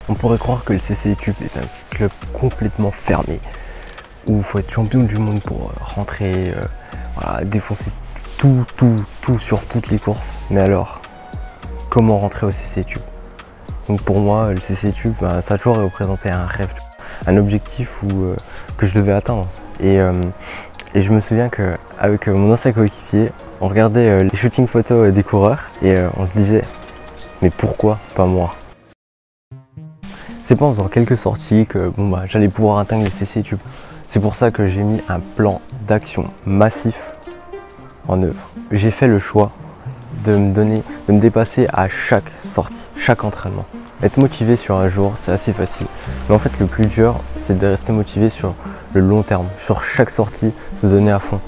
On pourrait croire que le CCI Tube est un club complètement fermé, où il faut être champion du monde pour rentrer, voilà, défoncer tout sur toutes les courses. Mais alors, comment rentrer au CCI Tube? Donc pour moi, le CCI Tube, ça a toujours représenté un rêve, un objectif que je devais atteindre. Et je me souviens qu'avec mon ancien coéquipier, on regardait les shootings photos des coureurs et on se disait, mais pourquoi pas moi? C'est pas en faisant quelques sorties que j'allais pouvoir atteindre les CCI Tube. C'est pour ça que j'ai mis un plan d'action massif en œuvre. J'ai fait le choix de me dépasser à chaque sortie, chaque entraînement. Être motivé sur un jour, c'est assez facile. Mais en fait, le plus dur, c'est de rester motivé sur le long terme. Sur chaque sortie, se donner à fond.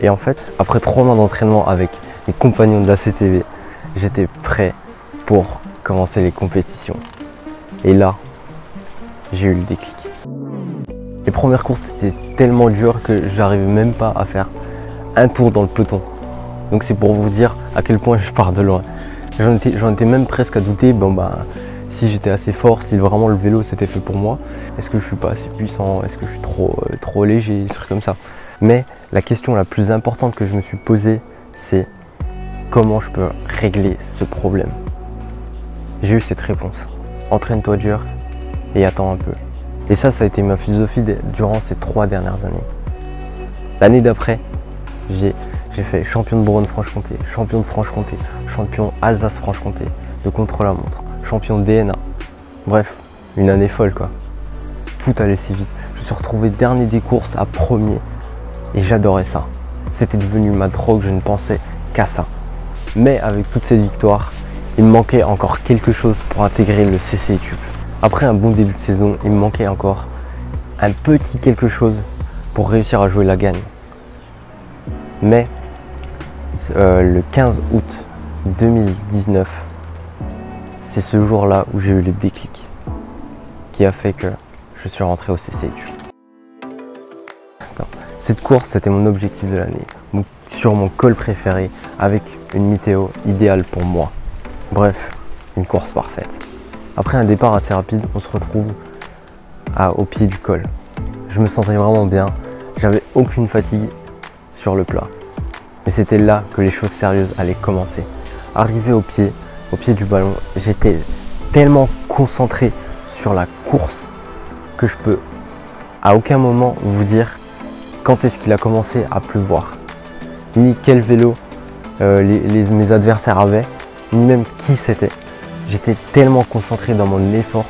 Et en fait, après 3 mois d'entraînement avec mes compagnons de la CTV, j'étais prêt pour commencer les compétitions. Et là, j'ai eu le déclic. Les premières courses étaient tellement dures que j'arrivais même pas à faire un tour dans le peloton. Donc c'est pour vous dire à quel point je pars de loin. J'en étais même presque à douter, si j'étais assez fort, si vraiment le vélo c'était fait pour moi. Est-ce que je suis pas assez puissant? Est-ce que je suis trop léger? Des trucs comme ça. Mais la question la plus importante que je me suis posée, c'est comment je peux régler ce problème? J'ai eu cette réponse. Entraîne-toi dur et attends un peu. Et ça a été ma philosophie durant ces 3 dernières années. L'année d'après, j'ai fait champion de Bourgogne-Franche-Comté, champion de Franche-Comté, champion Alsace-Franche-Comté, de contre-la-montre, champion DNA. Bref, une année folle quoi. Tout allait si vite. Je me suis retrouvé dernier des courses à premier et j'adorais ça. C'était devenu ma drogue, je ne pensais qu'à ça. Mais avec toutes ces victoires, il me manquait encore quelque chose pour intégrer le CCI Tube. Après un bon début de saison, il me manquait encore un petit quelque chose pour réussir à jouer la gagne. Mais le 15 août 2019, c'est ce jour-là où j'ai eu le déclic qui a fait que je suis rentré au CCI Tube. Cette course, c'était mon objectif de l'année, sur mon col préféré, avec une météo idéale pour moi. Bref, une course parfaite. Après un départ assez rapide, on se retrouve au pied du col. Je me sentais vraiment bien, j'avais aucune fatigue sur le plat. Mais c'était là que les choses sérieuses allaient commencer. Arrivé au pied du ballon, j'étais tellement concentré sur la course que je peux à aucun moment vous dire quand est-ce qu'il a commencé à pleuvoir. Ni quel vélo mes adversaires avaient, ni même qui c'était. J'étais tellement concentré dans mon effort,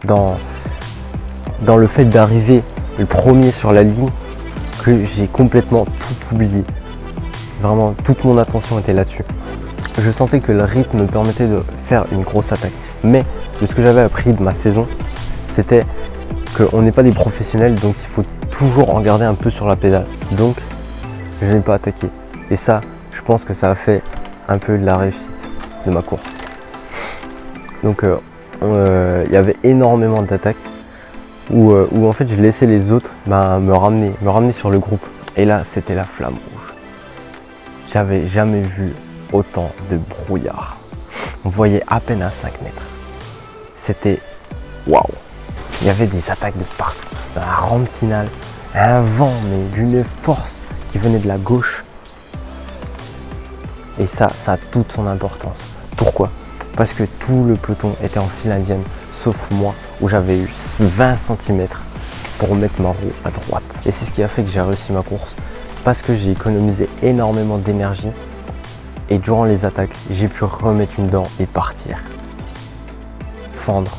dans le fait d'arriver le premier sur la ligne, que j'ai complètement tout oublié. Vraiment, toute mon attention était là-dessus. Je sentais que le rythme me permettait de faire une grosse attaque. Mais de ce que j'avais appris de ma saison, c'était qu'on n'est pas des professionnels, donc il faut toujours en garder un peu sur la pédale. Donc, je n'ai pas attaqué. Et ça, je pense que ça a fait un peu de la réussite de ma course. Donc, il y avait énormément d'attaques où en fait je laissais les autres me ramener sur le groupe. Et là, c'était la flamme rouge. J'avais jamais vu autant de brouillard. On voyait à peine à 5 mètres. C'était waouh. Il y avait des attaques de partout. Dans la rampe finale, un vent, mais d'une force qui venait de la gauche. Et ça a toute son importance. Pourquoi? Parce que tout le peloton était en file indienne, sauf moi, où j'avais eu 20 cm pour mettre ma roue à droite. Et c'est ce qui a fait que j'ai réussi ma course, parce que j'ai économisé énormément d'énergie. Et durant les attaques, j'ai pu remettre une dent et partir. Fendre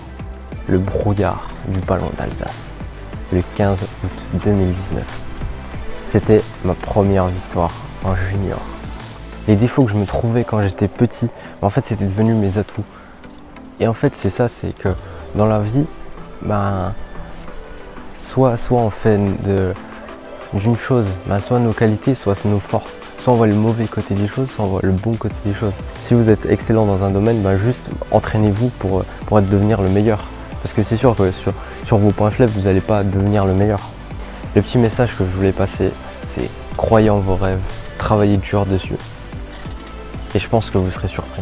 le brouillard du ballon d'Alsace, le 15 août 2019. C'était ma première victoire en junior. Les défauts que je me trouvais quand j'étais petit, en fait c'était devenu mes atouts. Et en fait c'est ça, c'est que dans la vie, soit on fait d'une chose, soit nos qualités, soit nos forces. Soit on voit le mauvais côté des choses, soit on voit le bon côté des choses. Si vous êtes excellent dans un domaine, juste entraînez-vous pour devenir le meilleur. Parce que c'est sûr que sur vos points faibles, vous n'allez pas devenir le meilleur. Le petit message que je voulais passer, c'est croyez en vos rêves, travaillez dur dessus. Et je pense que vous serez surpris.